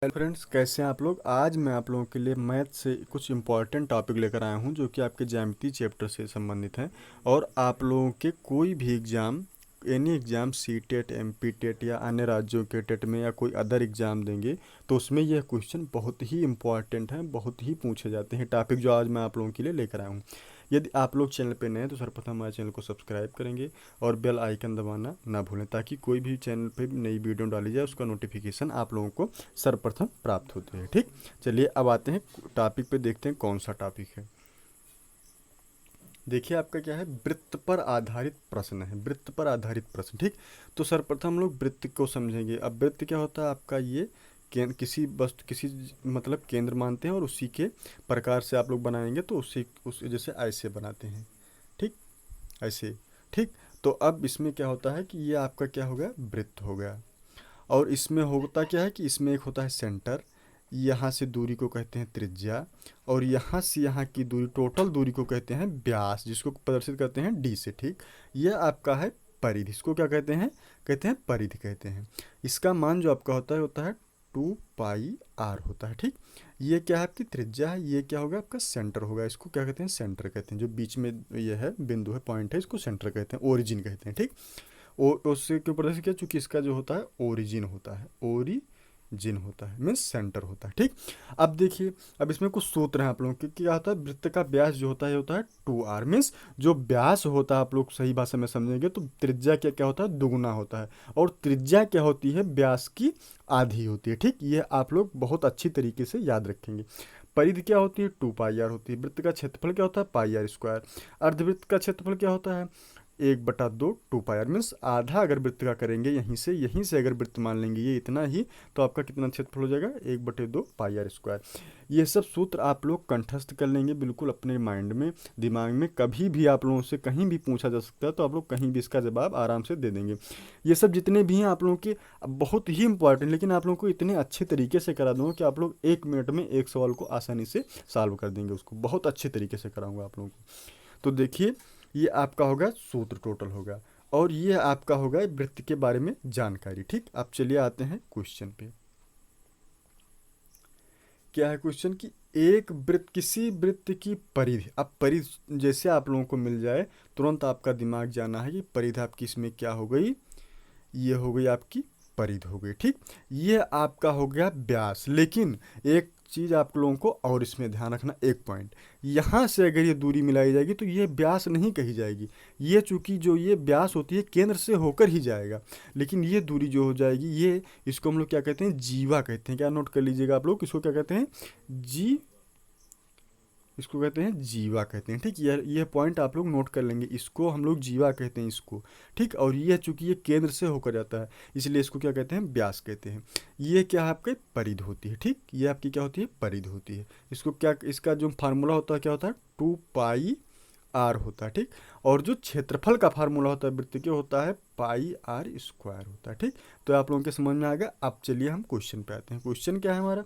Hello friends, कैसे हैं आप लोग। आज मैं आप लोगों के लिए मैथ से कुछ इंपॉर्टेंट टॉपिक लेकर आया हूं जो कि आपके ज्यामिति चैप्टर से संबंधित हैं। और आप लोगों के कोई भी exam, any exam, C TET, M P TET या अन्य राज्यों के टेट में या कोई अदर एग्ज़ाम देंगे तो उसमें यह क्वेश्चन बहुत ही इंपॉर्टेंट हैं, बहुत ही पूछे जाते हैं। टॉपिक जो आज मैं आप लोगों के लिए लेकर आया हूँ। यदि आप लोग चैनल पर नए हैं तो सर्वप्रथम हमारे चैनल को सब्सक्राइब करेंगे और बेल आइकन दबाना ना भूलें, ताकि कोई भी चैनल पे नई वीडियो डाली जाए उसका नोटिफिकेशन आप लोगों को सर्वप्रथम प्राप्त होते हैं। ठीक, चलिए अब आते हैं टॉपिक पे, देखते हैं कौन सा टॉपिक है। देखिए आपका क्या है, वृत्त पर आधारित प्रश्न है, वृत्त पर आधारित प्रश्न। ठीक, तो सर्वप्रथम हम लोग वृत्त को समझेंगे। अब वृत्त क्या होता है आपका, ये किसी वस्तु, किसी मतलब केंद्र मानते हैं और उसी के प्रकार से आप लोग बनाएंगे तो उस जैसे ऐसे बनाते हैं। ठीक, ऐसे। ठीक, तो अब इसमें क्या होता है कि ये आपका क्या हो गया, वृत्त हो गया। और इसमें होता क्या है कि इसमें एक होता है सेंटर, यहाँ से दूरी को कहते हैं त्रिज्या, और यहाँ से यहाँ की दूरी, टोटल दूरी को कहते हैं व्यास, जिसको प्रदर्शित करते हैं डी से। ठीक, यह आपका है परिधि। इसको क्या कहते हैं परिधि कहते हैं। इसका मान जो आपका होता है 2 पाई r होता है। ठीक, ये क्या है आपकी त्रिज्या है, ये क्या होगा आपका सेंटर होगा। इसको क्या कहते हैं, सेंटर कहते हैं। जो बीच में ये है बिंदु है, पॉइंट है, इसको सेंटर कहते हैं, ओरिजिन कहते हैं। ठीक, उससे क्यों प्रदर्शित किया, चूंकि इसका जो होता है ओरिजिन होता है, ओरिजिन होता है मीन्स सेंटर होता है। ठीक, अब देखिए, अब इसमें कुछ सूत्र हैं आप लोगों के। क्या होता है, वृत्त का व्यास जो होता है ये होता है 2r, मीन्स जो व्यास होता है, आप लोग सही भाषा में समझेंगे तो त्रिज्या क्या क्या होता है, दुगुना होता है। और त्रिज्या क्या होती है, व्यास की आधी होती है। ठीक, ये आप लोग बहुत अच्छी तरीके से याद रखेंगे। परिधि क्या होती है, 2 पाई r होती है। वृत्त का क्षेत्रफल क्या होता है, πr²। अर्धवृत्त का क्षेत्रफल क्या होता है, 1/2 2 पाई r, मीन्स आधा अगर वृत्त का करेंगे यहीं से अगर वृत्त मान लेंगे ये इतना ही, तो आपका कितना क्षेत्रफल हो जाएगा, 1/2 πr²। ये सब सूत्र आप लोग कंठस्थ कर लेंगे बिल्कुल अपने माइंड में, दिमाग में। कभी भी आप लोगों से कहीं भी पूछा जा सकता है तो आप लोग कहीं भी इसका जवाब आराम से दे देंगे। ये सब जितने भी हैं आप लोगों के बहुत ही इंपॉर्टेंट, लेकिन आप लोगों को इतने अच्छे तरीके से करा दूंगा कि आप लोग 1 मिनट में एक सवाल को आसानी से सॉल्व कर देंगे, उसको बहुत अच्छे तरीके से कराऊंगा आप लोगों को। तो देखिए, ये आपका होगा सूत्र टोटल होगा, और ये आपका होगा वृत्त के बारे में जानकारी। ठीक, अब चलिए आते हैं क्वेश्चन पे। क्या है क्वेश्चन कि एक वृत्त, किसी वृत्त की परिधि। अब परिधि जैसे आप लोगों को मिल जाए तुरंत आपका दिमाग जाना है कि परिधि आपकी इसमें क्या हो गई, ये हो गई आपकी परिधि हो गई। ठीक, ये आपका हो गया व्यास। लेकिन एक चीज़ आप लोगों को और इसमें ध्यान रखना, एक पॉइंट, यहाँ से अगर ये दूरी मिलाई जाएगी तो ये व्यास नहीं कही जाएगी। ये चूंकि जो ये व्यास होती है केंद्र से होकर ही जाएगा, लेकिन ये दूरी जो हो जाएगी ये, इसको हम लोग क्या कहते हैं, जीवा कहते हैं। क्या नोट कर लीजिएगा आप लोग, इसको क्या कहते हैं, जी, इसको कहते हैं जीवा कहते हैं। ठीक, यह पॉइंट आप लोग नोट कर लेंगे, इसको हम लोग जीवा कहते हैं इसको। ठीक, और ये चूंकि ये केंद्र से होकर जाता है इसलिए इसको क्या कहते हैं, व्यास कहते हैं। ये क्या है आपके परिधि होती है। ठीक, ये आपकी क्या होती है, परिधि होती है। इसको क्या, इसका जो फार्मूला होता है क्या होता है, 2 पाई r होता है। ठीक, और जो क्षेत्रफल का फार्मूला होता है वृत्त के, होता है πr² होता है। ठीक, तो आप लोगों के समझ में आ गया। अब चलिए हम क्वेश्चन पे आते हैं। क्वेश्चन क्या है हमारा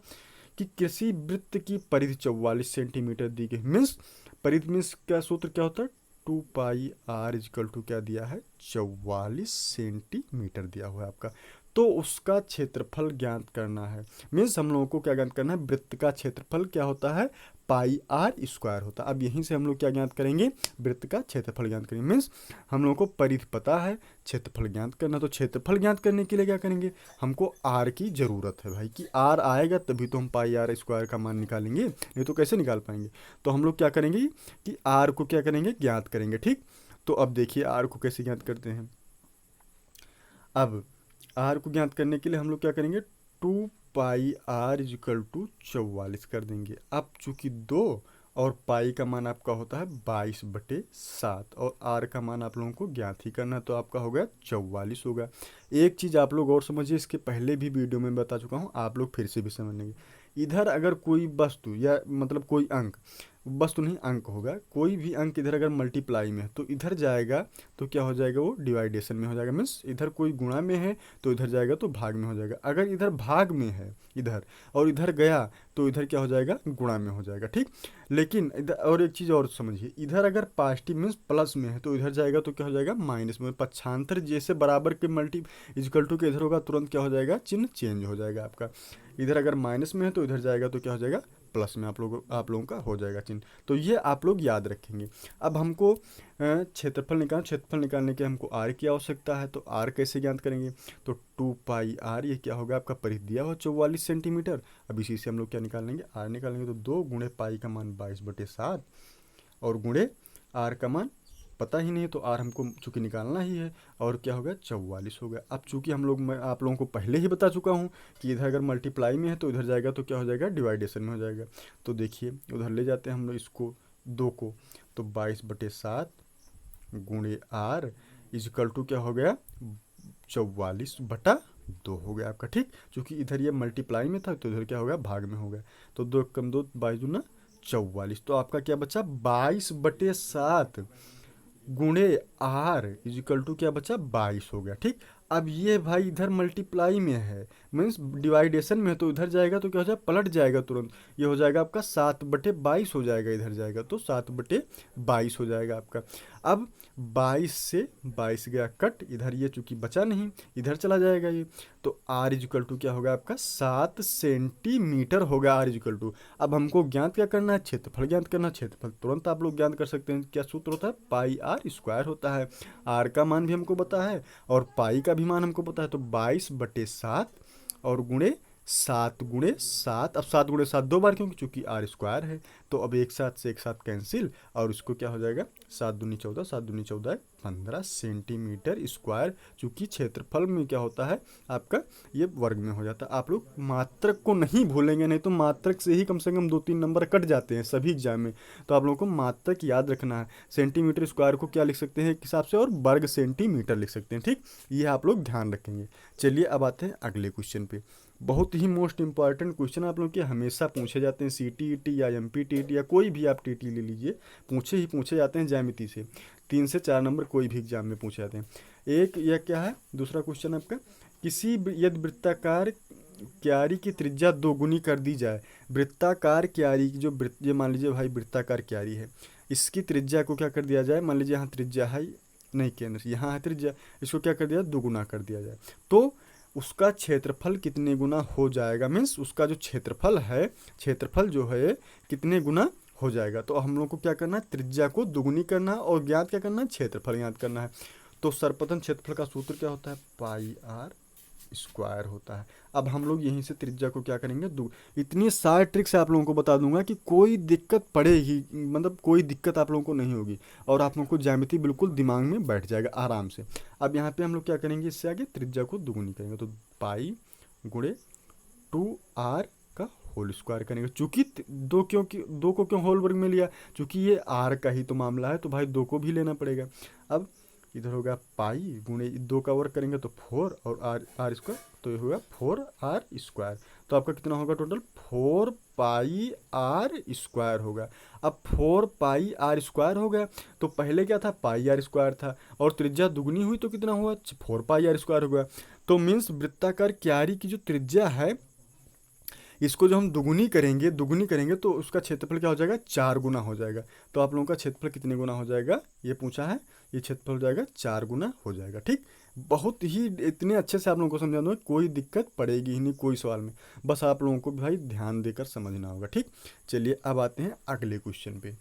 कि किसी वृत्त की परिधि 44 सेंटीमीटर दी गई। मीन्स परिधि मीन्स क्या, सूत्र क्या होता है, 2 पाई r क्या दिया है, 44 सेंटीमीटर दिया हुआ है आपका। तो उसका क्षेत्रफल ज्ञात करना है। मीन्स हम लोगों को क्या ज्ञात करना है, वृत्त का क्षेत्रफल क्या होता है, πr² होता है। अब यहीं से हम लोग क्या ज्ञात करेंगे, वृत्त का क्षेत्रफल ज्ञात करेंगे। मीन्स हम लोगों को परिधि पता है, क्षेत्रफल ज्ञात करना, तो क्षेत्रफल ज्ञात करने के लिए क्या करेंगे, हमको r की ज़रूरत है भाई, कि r आएगा तभी तो हम πr² का मान निकालेंगे, नहीं तो कैसे निकाल पाएंगे। तो हम लोग क्या करेंगे कि r को क्या करेंगे, ज्ञात करेंगे। ठीक, तो अब देखिए r को कैसे ज्ञात करते हैं। अब r को ज्ञात करने के लिए हम लोग क्या करेंगे, 2 पाई r = 44 कर देंगे। अब चूंकि 2 और पाई का मान आपका होता है 22/7 और r का मान आप लोगों को ज्ञात ही करना है, तो आपका हो गया 44 होगा। एक चीज़ आप लोग और समझिए, इसके पहले भी वीडियो में बता चुका हूँ, आप लोग फिर से भी समझ लेंगे। इधर अगर कोई वस्तु या मतलब कोई अंक, वस्तु नहीं अंक होगा, कोई भी अंक इधर अगर मल्टीप्लाई में है तो इधर जाएगा तो क्या हो जाएगा, वो डिवाइडेशन में हो जाएगा। मीन्स इधर कोई गुणा में है तो इधर जाएगा तो भाग में हो जाएगा। अगर इधर भाग में है इधर और इधर गया तो इधर क्या हो जाएगा, गुणा में हो जाएगा। ठीक, लेकिन इधर और एक चीज़ और समझिए, इधर अगर पॉजिटिव मीन्स प्लस में है तो इधर जाएगा तो क्या हो जाएगा, माइनस में। पक्षांतर जैसे बराबर के मल्टी इक्वल टू के इधर होगा तुरंत क्या हो जाएगा, चिन्ह चेंज हो जाएगा आपका। इधर अगर माइनस में है तो इधर जाएगा तो क्या हो जाएगा, प्लस में आप लोगों का हो जाएगा चिन्ह। तो ये आप लोग याद रखेंगे। अब हमको क्षेत्रफल निकालने के हमको आर की आवश्यकता है। तो आर कैसे ज्ञात करेंगे, तो 2 पाई आर, ये क्या होगा आपका परिधि दिया हुआ 44 सेंटीमीटर। अब इसी से हम लोग क्या निकालेंगे, आर निकालेंगे। तो 2 गुणे पाई का मान 22/7 और गुणे आर का मान पता ही नहीं है, तो आर हमको चूँकि निकालना ही है, और क्या हो गया 44 हो गया। अब चूँकि मैं आप लोगों को पहले ही बता चुका हूँ कि इधर अगर मल्टीप्लाई में है तो इधर जाएगा तो क्या हो जाएगा, डिवाइडेशन में हो जाएगा। तो देखिए उधर ले जाते हैं हम लोग इसको 2 को, तो 22/7 गुणे आर इजकल टू क्या हो गया, 44/2 हो गया आपका। ठीक, चूँकि इधर ये मल्टीप्लाई में था तो इधर क्या हो गया, भाग में हो गया। तो 2 कम 2 22 दूना 44, तो आपका क्या बचा 22/7 गुणे आर इजिकल टू क्या बचा 22 हो गया। ठीक, अब ये भाई इधर मल्टीप्लाई में है, मीन्स डिवाइडेशन में है, तो इधर जाएगा तो क्या हो जाएगा, पलट जाएगा तुरंत। ये हो जाएगा आपका 7/22 हो जाएगा, इधर जाएगा तो 7/22 हो जाएगा आपका। अब 22 से 22 गया कट, इधर ये चूंकि बचा नहीं, इधर चला जाएगा ये, तो आर इजिकल टू क्या होगा आपका 7 सेंटीमीटर होगा आर इजिकल टू। अब हमको ज्ञात क्या करना है, क्षेत्रफल ज्ञात करना। क्षेत्रफल तुरंत आप लोग ज्ञात कर सकते हैं, क्या सूत्र होता है, पाई आर स्क्वायर होता है। आर का मान भी हमको पता है और पाई का भी मान हमको पता है, तो 22/7 और गुणे 7 अब 7 × 7 2 बार, क्योंकि चूंकि आर स्क्वायर है, तो अब एक साथ कैंसिल, और इसको क्या हो जाएगा 7 दूनी 14, 7 दूनी 14 15 सेंटीमीटर स्क्वायर। चूंकि क्षेत्रफल में क्या होता है आपका, ये वर्ग में हो जाता है। आप लोग मात्रक को नहीं भूलेंगे, नहीं तो मात्रक से ही कम से कम 2-3 नंबर कट जाते हैं सभी एग्जाम में। तो आप लोगों को मात्रक याद रखना है। सेंटीमीटर स्क्वायर को क्या लिख सकते हैं एक हिसाब से, और वर्ग सेंटीमीटर लिख सकते हैं। ठीक, ये आप लोग ध्यान रखेंगे। चलिए अब आते हैं अगले क्वेश्चन पे। बहुत ही मोस्ट इंपॉर्टेंट क्वेश्चन आप लोग के हमेशा पूछे जाते हैं, CTET या MPTET या कोई भी आप TT ले लीजिए, पूछे जाते हैं ज्यामिति से। 3 से 4 नंबर कोई भी एग्जाम में पूछे जाते हैं। एक यह क्या है, दूसरा क्वेश्चन आपका, यदि वृत्ताकार क्यारी की त्रिज्या 2 गुनी कर दी जाए। वृत्ताकार क्यारी की जो ये मान लीजिए भाई वृत्ताकार क्यारी है, इसकी त्रिज्या को क्या कर दिया जाए, मान लीजिए यहाँ त्रिज्या है नहीं, केंद्र यहाँ है त्रिज्या, इसको क्या कर दिया, 2 गुना कर दिया जाए, तो उसका क्षेत्रफल कितने गुना हो जाएगा। मीन्स उसका जो क्षेत्रफल जो है कितने गुना हो जाएगा। तो हम लोग को क्या करना है, त्रिज्या को दुगुनी करना है और ज्ञात क्या करना है, क्षेत्रफल ज्ञात करना है। तो सर्वप्रथम क्षेत्रफल का सूत्र क्या होता है, पाई आर स्क्वायर होता है। अब हम लोग यहीं से त्रिज्या को क्या करेंगे, इतनी सारी ट्रिक्स आप लोगों को बता दूंगा कि कोई दिक्कत पड़ेगी, मतलब कोई दिक्कत आप लोगों को नहीं होगी, और आप लोगों को ज्यामिति बिल्कुल दिमाग में बैठ जाएगा आराम से। अब यहाँ पे हम लोग क्या करेंगे, इससे आगे त्रिज्या को दुगुनी करेंगे, तो पाई गुणे 2r का होल स्क्वायर करेंगे। चूंकि 2 को क्यों होल वर्ग में लिया, चूंकि ये r का ही तो मामला है, तो भाई 2 को भी लेना पड़ेगा। अब इधर होगा पाई गुणे 2 का वर्ग करेंगे तो 4 और आर स्क्वायर, तो ये होगा 4r स्क्वायर। तो आपका कितना होगा टोटल, 4 पाई आर स्क्वायर होगा। अब 4 पाई आर स्क्वायर हो गया, तो पहले क्या था, पाई आर स्क्वायर था, और त्रिज्या दुगनी हुई तो कितना हुआ, 4 पाई आर स्क्वायर हो गया। तो मीन्स वृत्ताकार क्यारी की जो त्रिज्या है, इसको जो हम दुगुनी करेंगे तो उसका क्षेत्रफल क्या हो जाएगा, 4 गुना हो जाएगा। तो आप लोगों का क्षेत्रफल कितने गुना हो जाएगा, ये पूछा है, ये क्षेत्रफल हो जाएगा 4 गुना हो जाएगा। ठीक, बहुत ही इतने अच्छे से आप लोगों को समझा दूंगा, कोई दिक्कत पड़ेगी ही नहीं कोई सवाल में, बस आप लोगों को भाई ध्यान देकर समझना होगा। ठीक, चलिए अब आते हैं अगले क्वेश्चन पे।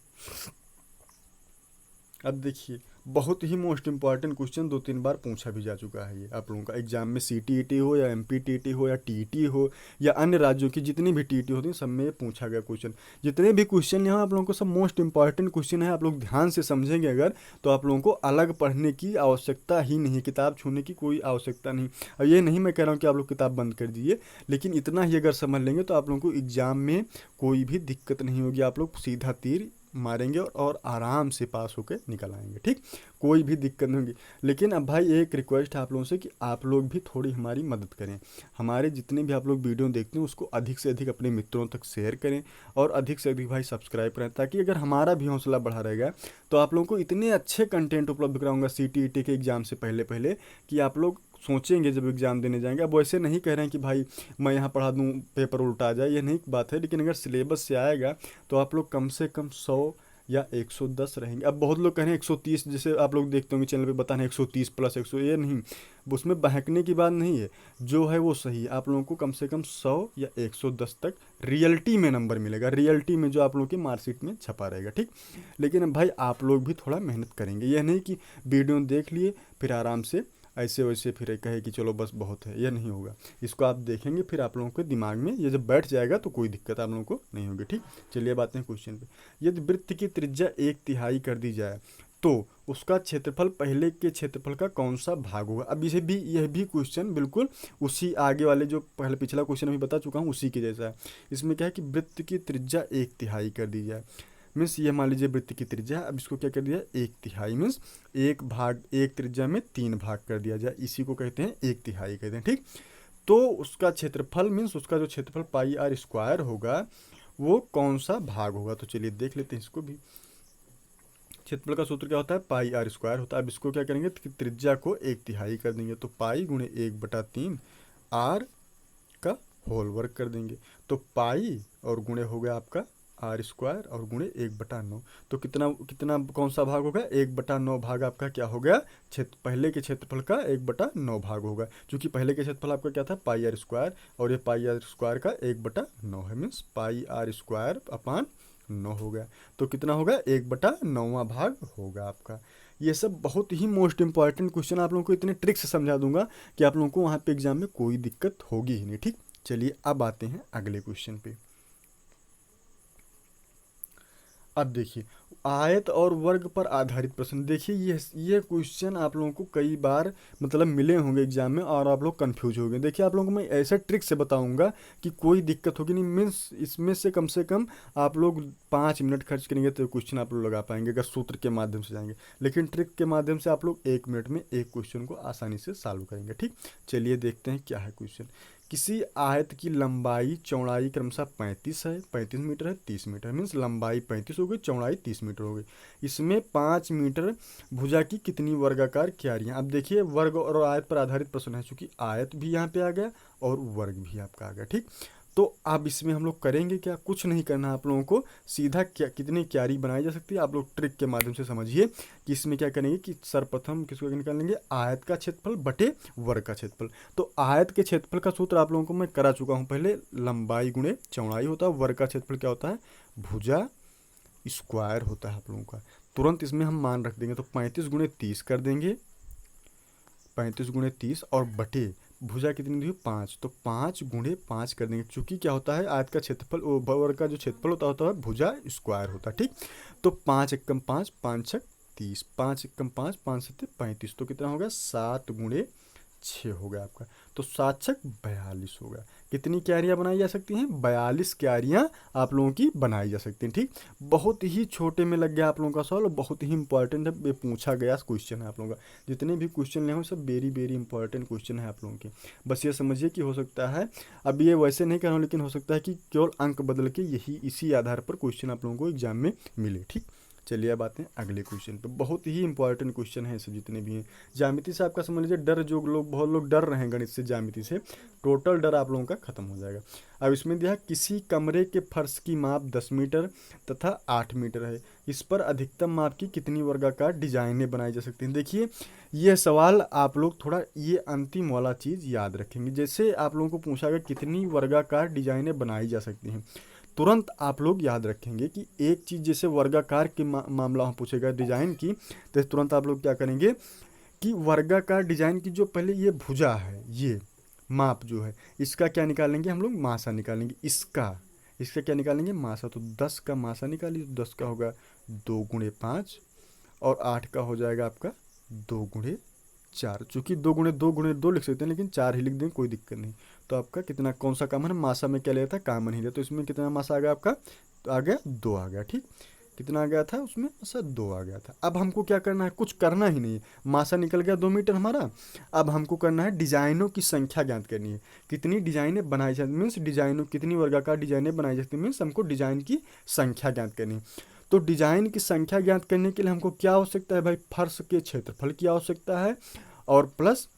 अब देखिए बहुत ही मोस्ट इंपॉर्टेंट क्वेश्चन 2-3 बार पूछा भी जा चुका है। ये आप लोगों का एग्जाम में CTET हो या MPTET हो या TET हो या अन्य राज्यों की जितनी भी TET होती है, सब में पूछा गया क्वेश्चन। जितने भी क्वेश्चन यहाँ आप लोगों को सब मोस्ट इंपॉर्टेंट क्वेश्चन है, आप लोग ध्यान से समझेंगे अगर, तो आप लोगों को अलग पढ़ने की आवश्यकता ही नहीं, किताब छूने की कोई आवश्यकता नहीं। और ये नहीं मैं कह रहा हूँ कि आप लोग किताब बंद कर दीजिए, लेकिन इतना ही अगर समझ लेंगे तो आप लोगों को एग्जाम में कोई भी दिक्कत नहीं होगी, आप लोग सीधा तीर मारेंगे और आराम से पास होकर निकल आएंगे। ठीक, कोई भी दिक्कत नहीं होगी। लेकिन अब भाई एक रिक्वेस्ट है आप लोगों से कि आप लोग भी थोड़ी हमारी मदद करें। हमारे जितने भी आप लोग वीडियो देखते हैं उसको अधिक से अधिक अपने मित्रों तक शेयर करें और अधिक से अधिक भाई सब्सक्राइब करें, ताकि अगर हमारा भी हौसला बढ़ा रहेगा तो आप लोगों को इतने अच्छे कंटेंट उपलब्ध कराऊंगा CTET के एग्ज़ाम से पहले कि आप लोग सोचेंगे जब एग्ज़ाम देने जाएंगे। अब वैसे नहीं कह रहे हैं कि भाई मैं यहाँ पढ़ा दूँ पेपर उल्टा आ जाए, ये नहीं बात है, लेकिन अगर सिलेबस से आएगा तो आप लोग कम से कम 100 या 110 रहेंगे। अब बहुत लोग कह रहे हैं 130, जैसे आप लोग देखते होंगे चैनल पे बता रहे हैं 130 प्लस 100, ये नहीं, उसमें बहकने की बात नहीं है, जो है वो सही है। आप लोगों को कम से कम 100 या 110 तक रियलिटी में नंबर मिलेगा, रियलिटी में जो आप लोगों की मार्कशीट में छपा रहेगा, ठीक। लेकिन अब भाई आप लोग भी थोड़ा मेहनत करेंगे, यह नहीं कि वीडियो देख लिए फिर आराम से ऐसे वैसे फिर कहे कि चलो बस बहुत है, यह नहीं होगा। इसको आप देखेंगे फिर आप लोगों के दिमाग में ये जब बैठ जाएगा तो कोई दिक्कत आप लोगों को नहीं होगी, ठीक। चलिए अब आते हैं क्वेश्चन पे। यदि वृत्त की त्रिज्या 1/3 कर दी जाए तो उसका क्षेत्रफल पहले के क्षेत्रफल का कौन सा भाग होगा। अब इसे भी, यह भी क्वेश्चन बिल्कुल उसी आगे वाले जो पहले पिछला क्वेश्चन अभी बता चुका हूँ उसी के जैसा है। इसमें क्या है कि वृत्त की त्रिज्या 1/3 कर दी जाए, मीन्स ये मान लीजिए वृत्त की त्रिज्या है, अब इसको क्या कर दिया 1/3, मीन्स एक भाग, एक त्रिज्या में 3 भाग कर दिया जाए, इसी को कहते हैं 1/3 कहते हैं, ठीक। तो उसका क्षेत्रफल मीन्स उसका जो क्षेत्रफल पाई आर स्क्वायर होगा वो कौन सा भाग होगा। तो चलिए देख लेते हैं इसको भी। क्षेत्रफल का सूत्र क्या होता है, पाई आर स्क्वायर होता है। अब इसको क्या करेंगे कि त्रिज्या को 1/3 कर देंगे, तो पाई गुणे 1/3 आर का होल वर्ग कर देंगे, तो पाई और गुणे हो गया आपका आर स्क्वायर और गुणे 1/9, तो कितना कितना कौन सा भाग होगा, 1/9 भाग आपका क्या हो गया, क्षेत्र पहले के क्षेत्रफल का 1/9 भाग होगा। क्योंकि पहले के क्षेत्रफल आपका क्या था, पाई आर स्क्वायर, और ये पाई आर स्क्वायर का 1/9 है, means pi r square upon 9 हो गया। तो कितना होगा, 1/9वां भाग होगा आपका। ये सब बहुत ही मोस्ट इंपॉर्टेंट क्वेश्चन आप लोगों को इतने ट्रिक से समझा दूंगा कि आप लोगों को वहाँ पे एग्जाम में कोई दिक्कत होगी ही नहीं, ठीक। चलिए अब आते हैं अगले क्वेश्चन पे। अब देखिए आयत और वर्ग पर आधारित प्रश्न। देखिए ये क्वेश्चन आप लोगों को कई बार मतलब मिले होंगे एग्जाम में और आप लोग कंफ्यूज हो गए। देखिए आप लोगों को मैं ऐसे ट्रिक से बताऊंगा कि कोई दिक्कत होगी नहीं, मीन्स इसमें से कम आप लोग 5 मिनट खर्च करेंगे तो क्वेश्चन आप लोग लगा पाएंगे अगर सूत्र के माध्यम से जाएंगे। लेकिन ट्रिक के माध्यम से आप लोग 1 मिनट में एक क्वेश्चन को आसानी से सॉल्व करेंगे, ठीक। चलिए देखते हैं क्या है क्वेश्चन। किसी आयत की लंबाई चौड़ाई क्रमशः 35 है, 35 मीटर है, 30 मीटर, मीन्स लंबाई 35 हो गई, चौड़ाई 30 मीटर हो गई। इसमें 5 मीटर भुजा की कितनी वर्गाकार क्यारियाँ। अब देखिए वर्ग और आयत पर आधारित प्रश्न है, चूंकि आयत भी यहाँ पे आ गया और वर्ग भी आपका आ गया, ठीक। तो अब इसमें हम लोग करेंगे क्या, कुछ नहीं करना आप लोगों को, सीधा क्या कितनी क्यारी बनाई जा सकती है आप लोग ट्रिक के माध्यम से समझिए कि इसमें क्या करेंगे कि सर्वप्रथम किसको निकालेंगे, आयत का क्षेत्रफल बटे वर्ग का क्षेत्रफल। तो आयत के क्षेत्रफल का सूत्र आप लोगों को मैं करा चुका हूँ पहले, लंबाई गुणे चौड़ाई होता है, वर्ग का क्षेत्रफल क्या होता है, भुजा स्क्वायर होता है आप लोगों का। तुरंत इसमें हम मान रख देंगे, तो 35 गुणे 30 कर देंगे, 35 गुणे 30 और बटे भुजा कितनी दी, 5, तो 5 गुणे 5 कर देंगे। चूंकि क्या होता है आयत का क्षेत्रफल वर्ग का जो क्षेत्रफल होता है भुजा स्क्वायर होता है, ठीक। तो 5 एकम 5, 5 छक 30, 5 एकम 5, 5 सत्ते 35, तो कितना होगा 7 गुणे 6 हो गया आपका, तो 7 छक 42 होगा। कितनी क्यारियाँ बनाई जा सकती हैं, 42 क्यारियाँ आप लोगों की बनाई जा सकती हैं, ठीक। बहुत ही छोटे में लग गया आप लोगों का सवाल और बहुत ही इंपॉर्टेंट है, ये पूछा गया क्वेश्चन है आप लोगों का। जितने भी क्वेश्चन ले हो सब वेरी वेरी इंपॉर्टेंट क्वेश्चन है आप लोगों के। बस ये समझिए कि हो सकता है अब ये वैसे नहीं कर रहा हूँ, लेकिन हो सकता है कि केवल अंक बदल के यही इसी आधार पर क्वेश्चन आप लोगों को एग्जाम में मिले, ठीक। चलिए अब आते हैं अगले क्वेश्चन पे। बहुत ही इंपॉर्टेंट क्वेश्चन है सब जितने भी हैं। ज्यामिति से आपका समझ लीजिए डर, जो लोग बहुत लोग डर रहे हैं गणित से, ज्यामिति से टोटल डर आप लोगों का खत्म हो जाएगा। अब इसमें दिया किसी कमरे के फर्श की माप 10 मीटर तथा 8 मीटर है, इस पर अधिकतम माप की कितनी वर्गाकार डिजाइनें बनाई जा सकती हैं। देखिए यह सवाल आप लोग थोड़ा ये अंतिम वाला चीज़ याद रखेंगे। जैसे आप लोगों को पूछा गया कितनी वर्गाकार डिजाइनें बनाई जा सकती हैं, तुरंत आप लोग याद रखेंगे कि एक चीज़ जैसे वर्गाकार के मामला में पूछेगा डिजाइन की, तो तुरंत आप लोग क्या करेंगे कि वर्गाकार डिजाइन की जो पहले ये भुजा है, ये माप जो है इसका क्या निकालेंगे हम लोग, मासा निकालेंगे। इसका क्या निकालेंगे, मासा। तो 10 का मासा निकालिए, तो 10 का होगा 2 गुणे 5 और 8 का हो जाएगा आपका 2 गुणे 4। चूँकि 2 लिख सकते हैं, लेकिन 4 ही लिख देंगे कोई दिक्कत नहीं। तो आपका कितना कौन सा कॉमन है, मासा में क्या लिया था, कॉमन ही लिया, तो इसमें कितना मासा आ गया आपका, तो आ गया 2 आ गया, ठीक। कितना आ गया था उसमें, मासा 2 आ गया था। अब हमको क्या करना है, कुछ करना ही नहीं है, मासा निकल गया 2 मीटर हमारा। अब हमको करना है डिजाइनों की संख्या ज्ञात करनी है, कितनी डिजाइनें बनाई जाती, मीन्स डिजाइनों कितनी वर्गाकार डिजाइनें बनाई जाती है, मीन्स हमको डिजाइन की संख्या ज्ञात करनी है। तो डिजाइन की संख्या ज्ञात करने के लिए हमको क्या आवश्यकता है भाई, फर्श के क्षेत्रफल की आवश्यकता है और प्लस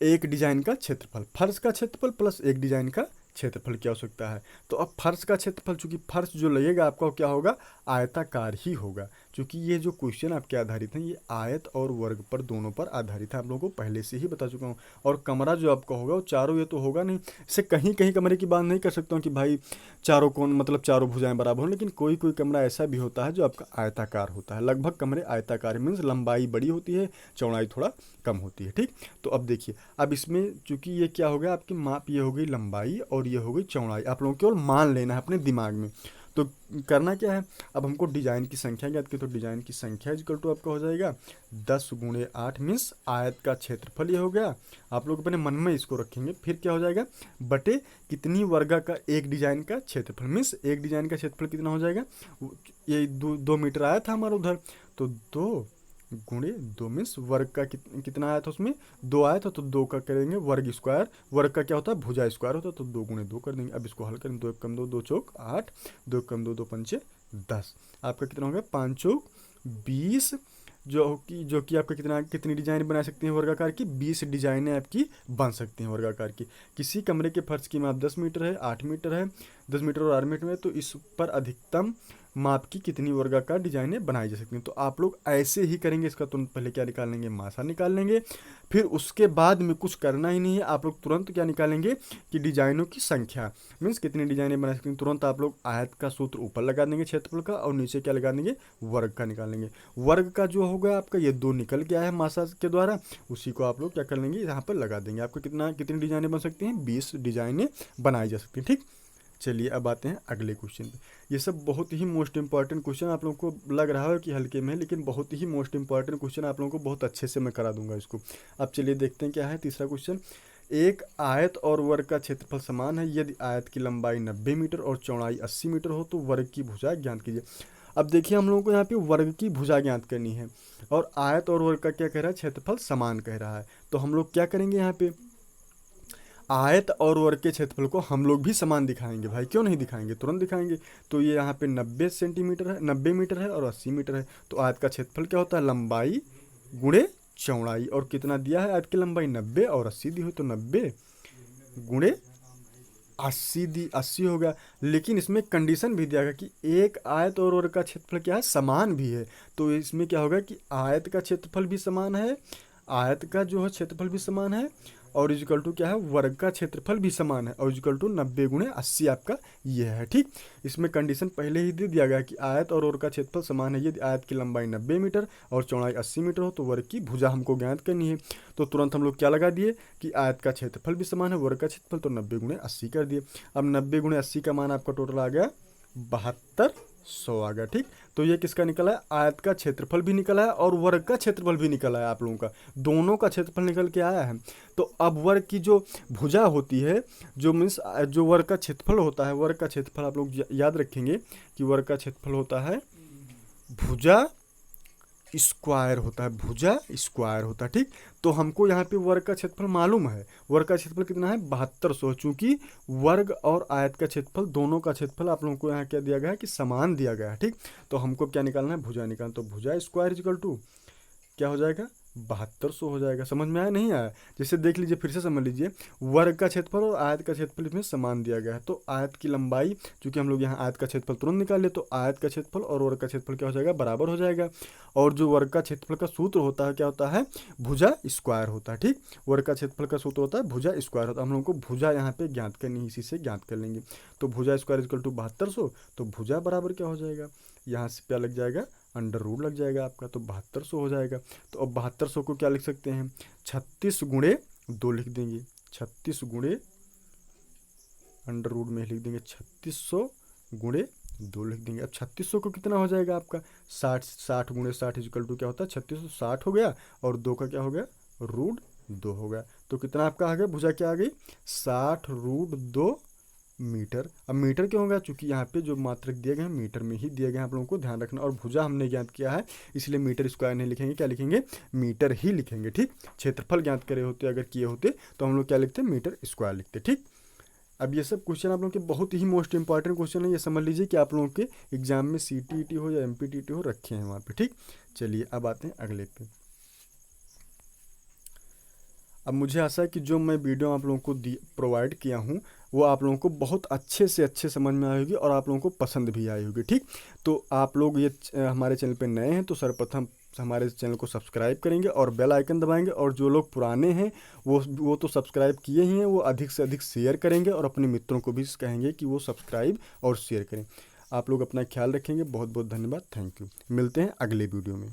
एक डिजाइन का क्षेत्रफल, फर्श का क्षेत्रफल प्लस एक डिजाइन का क्षेत्रफल की आवश्यकता है। तो अब फर्श का क्षेत्रफल, चूंकि फर्श जो लगेगा आपका वो क्या होगा, आयताकार ही होगा, क्योंकि ये जो क्वेश्चन आपके आधारित हैं ये आयत और वर्ग पर दोनों पर आधारित है, आप लोगों को पहले से ही बता चुका हूँ। और कमरा जो आपका होगा वो चारों, ये तो होगा नहीं, इससे कहीं कहीं कमरे की बात नहीं कर सकता हूँ कि भाई चारों कोण मतलब चारों भुजाएं बराबर हों, लेकिन कोई कोई कमरा ऐसा भी होता है जो आपका आयताकार होता है। लगभग कमरे आयताकार मीन्स लंबाई बड़ी होती है, चौड़ाई थोड़ा कम होती है, ठीक। तो अब देखिए, अब इसमें चूंकि ये क्या हो गया आपकी माप, ये हो गई लंबाई और ये हो गई चौड़ाई, आप लोगों को केवल मान लेना है अपने दिमाग में। तो करना क्या है, अब हमको डिजाइन की संख्या ज्ञात की, तो डिजाइन की संख्या इक्वल टू आपका हो जाएगा 10 × 8 मीन्स आयत का क्षेत्रफल ये हो गया। आप लोग अपने मन में इसको रखेंगे, फिर क्या हो जाएगा बटे कितनी वर्गा का एक डिजाइन का क्षेत्रफल, मीन्स एक डिजाइन का क्षेत्रफल कितना हो जाएगा, ये 2 मीटर आया था हमारा उधर, तो 2 × 2 मीन्स वर्ग का कितना आया था, उसमें 2 आया था, तो 2 का करेंगे वर्ग स्क्वायर, वर्ग का क्या होता है भुजा स्क्वायर होता है, तो 2 × 2 कर देंगे। अब इसको हल करें, 2 × 1 = 2, 2 चौक 8, 2 × 2 = 2 पंचे 10, आपका कितना हो गया 5 चौक 20, जो कि आपका कितनी डिजाइन बना सकते हैं वर्गाकार की, 20 डिजाइनें आपकी बन सकती हैं वर्गाकार की। किसी कमरे के फर्श की माप 10 मीटर है, 8 मीटर है, 10 मीटर और 8 मीटर में, तो इस पर अधिकतम माप की कितनी वर्गाकार डिजाइनें बनाई जा सकती हैं। तो आप लोग ऐसे ही करेंगे, इसका तुरंत पहले क्या निकाल लेंगे, मासा निकाल लेंगे, फिर उसके बाद में कुछ करना ही नहीं है, आप लोग तुरंत क्या निकालेंगे कि डिजाइनों की संख्या मीन्स कितनी डिजाइनें बना सकते हैं। तुरंत आप लोग आयत का सूत्र ऊपर लगा देंगे क्षेत्रफल का, और नीचे क्या लगा देंगे वर्ग का निकालेंगे। वर्ग का जो होगा आपका ये 2 निकल गया है मासा के द्वारा, उसी को आप लोग क्या कर लेंगे यहाँ पर लगा देंगे। आपको कितनी डिजाइनें बन सकती हैं, 20 डिजाइनें बनाई जा सकती हैं, ठीक। चलिए अब आते हैं अगले क्वेश्चन पे। ये सब बहुत ही मोस्ट इंपॉर्टेंट क्वेश्चन, आप लोगों को लग रहा है कि हल्के में है, लेकिन बहुत ही मोस्ट इंपॉर्टेंट क्वेश्चन, आप लोगों को बहुत अच्छे से मैं करा दूंगा इसको। अब चलिए देखते हैं क्या है तीसरा क्वेश्चन। एक आयत और वर्ग का क्षेत्रफल समान है, यदि आयत की लंबाई 90 मीटर और चौड़ाई 80 मीटर हो तो वर्ग की भुजा ज्ञात कीजिए। अब देखिए, हम लोगों को यहाँ पे वर्ग की भुजा ज्ञात करनी है, और आयत और वर्ग का क्या कह रहा है, क्षेत्रफल समान कह रहा है। तो हम लोग क्या करेंगे, यहाँ पे आयत और वर्ग के क्षेत्रफल को हम लोग भी समान दिखाएंगे, भाई क्यों नहीं दिखाएंगे, तुरंत दिखाएंगे। तो ये यहाँ पे 90 सेंटीमीटर है, 90 मीटर है और 80 मीटर है, तो आयत का क्षेत्रफल क्या होता है, लंबाई गुणे चौड़ाई, और कितना दिया है आयत की लंबाई 90 और 80 दी हुई, तो 90 गुणे 80 हो गया। लेकिन इसमें कंडीशन भी दिया गया कि एक आयत और वर्ग का क्षेत्रफल क्या है, समान भी है। तो इसमें क्या होगा कि आयत का क्षेत्रफल भी समान है, आयत का जो है क्षेत्रफल भी समान है, और इक्वल टू क्या है, वर्ग का क्षेत्रफल भी समान है, और इक्वल टू 90 × 80 आपका ये है, ठीक। इसमें कंडीशन पहले ही दे दिया गया कि आयत और वर्ग का क्षेत्रफल समान है, यदि आयत की लंबाई 90 मीटर और चौड़ाई 80 मीटर हो तो वर्ग की भुजा हमको ज्ञात करनी है। तो तुरंत हम लोग क्या लगा दिए कि आयत का क्षेत्रफल भी समान है, वर्ग का क्षेत्रफल, तो 90 × 80 कर दिए। अब 90 × 80 का मान आपका टोटल आ गया 7200 आ गया, ठीक। तो ये किसका निकला है, आयत का क्षेत्रफल भी निकला है और वर्ग का क्षेत्रफल भी निकला है, आप लोगों का दोनों का क्षेत्रफल निकल के आया है। तो अब वर्ग की जो भुजा होती है, जो मीन्स जो वर्ग का क्षेत्रफल होता है, वर्ग का क्षेत्रफल आप लोग याद रखेंगे कि वर्ग का क्षेत्रफल होता है भुजा स्क्वायर होता है, भुजा स्क्वायर होता है, ठीक। तो हमको यहाँ पे वर्ग का क्षेत्रफल मालूम है, वर्ग का क्षेत्रफल कितना है 7200, चूंकि वर्ग और आयत का क्षेत्रफल दोनों का क्षेत्रफल आप लोगों को यहाँ क्या दिया गया है कि समान दिया गया है, ठीक। तो हमको क्या निकालना है, भुजा निकालना, तो भुजा स्क्वायर इक्वल टू क्या हो जाएगा 7200 हो जाएगा। समझ में आया नहीं आया, जैसे देख लीजिए फिर से समझ लीजिए, वर्ग का क्षेत्रफल और आयत का क्षेत्रफल इसमें समान दिया गया है, तो आयत की लंबाई, चूंकि हम लोग यहाँ आयत का क्षेत्रफल तुरंत निकाल ले, तो आयत का क्षेत्रफल और वर्ग का क्षेत्रफल क्या हो जाएगा, बराबर हो जाएगा। और जो वर्ग का क्षेत्रफल का सूत्र होता है क्या होता है, भुजा स्क्वायर होता है, ठीक। वर्ग का क्षेत्रफल का सूत्र होता है भुजा स्क्वायर होता है, हम लोग को भुजा यहाँ पे ज्ञात करनी है, इसी से ज्ञात कर लेंगे। तो भुजा स्क्वायर इक्वल टू 7200, तो भुजा बराबर क्या हो जाएगा, यहाँ से क्या लग जाएगा, अंडर रूट लग जाएगा आपका, तो 7200 हो जाएगा। तो अब 7200 को क्या लिख सकते हैं, 36 × 2 लिख देंगे, 36 × अंडर रूट में लिख देंगे 3600 × 2 लिख देंगे। अब 3600 को कितना हो जाएगा आपका 60 × 60 इक्वल टू क्या होता है 3660 हो गया, और 2 का क्या हो गया √2 हो गया। तो कितना आपका आ गया, भुजा क्या आ गई 60 √2 मीटर। अब मीटर क्यों होगा, चूंकि यहाँ पे जो मात्रक दिए गए हैं मीटर में ही दिए गए हैं, आप लोगों को ध्यान रखना। और भुजा हमने ज्ञात किया है, इसलिए मीटर स्क्वायर नहीं लिखेंगे, क्या लिखेंगे मीटर ही लिखेंगे, ठीक। क्षेत्रफल ज्ञात करे होते अगर किए होते तो हम लोग क्या लिखते, मीटर स्क्वायर लिखते, ठीक। अब ये सब क्वेश्चन आप लोगों के बहुत ही मोस्ट इंपॉर्टेंट क्वेश्चन है, ये समझ लीजिए कि आप लोगों के एग्जाम में CTET हो या MPTT हो रखे हैं वहाँ पे, ठीक। चलिए अब आते हैं अगले पे। अब मुझे आशा है कि जो मैं वीडियो आप लोगों को प्रोवाइड किया हूँ वो आप लोगों को बहुत अच्छे से अच्छे समझ में आई होगी और आप लोगों को पसंद भी आई होगी। ठीक, तो आप लोग ये हमारे चैनल पे नए हैं तो सर्वप्रथम हमारे चैनल को सब्सक्राइब करेंगे और बेल आइकन दबाएंगे, और जो लोग पुराने हैं वो तो सब्सक्राइब किए ही हैं, वो अधिक से अधिक शेयर करेंगे और अपने मित्रों को भी कहेंगे कि वो सब्सक्राइब और शेयर करें। आप लोग अपना ख्याल रखेंगे। बहुत बहुत धन्यवाद। Thank you. मिलते हैं अगले वीडियो में।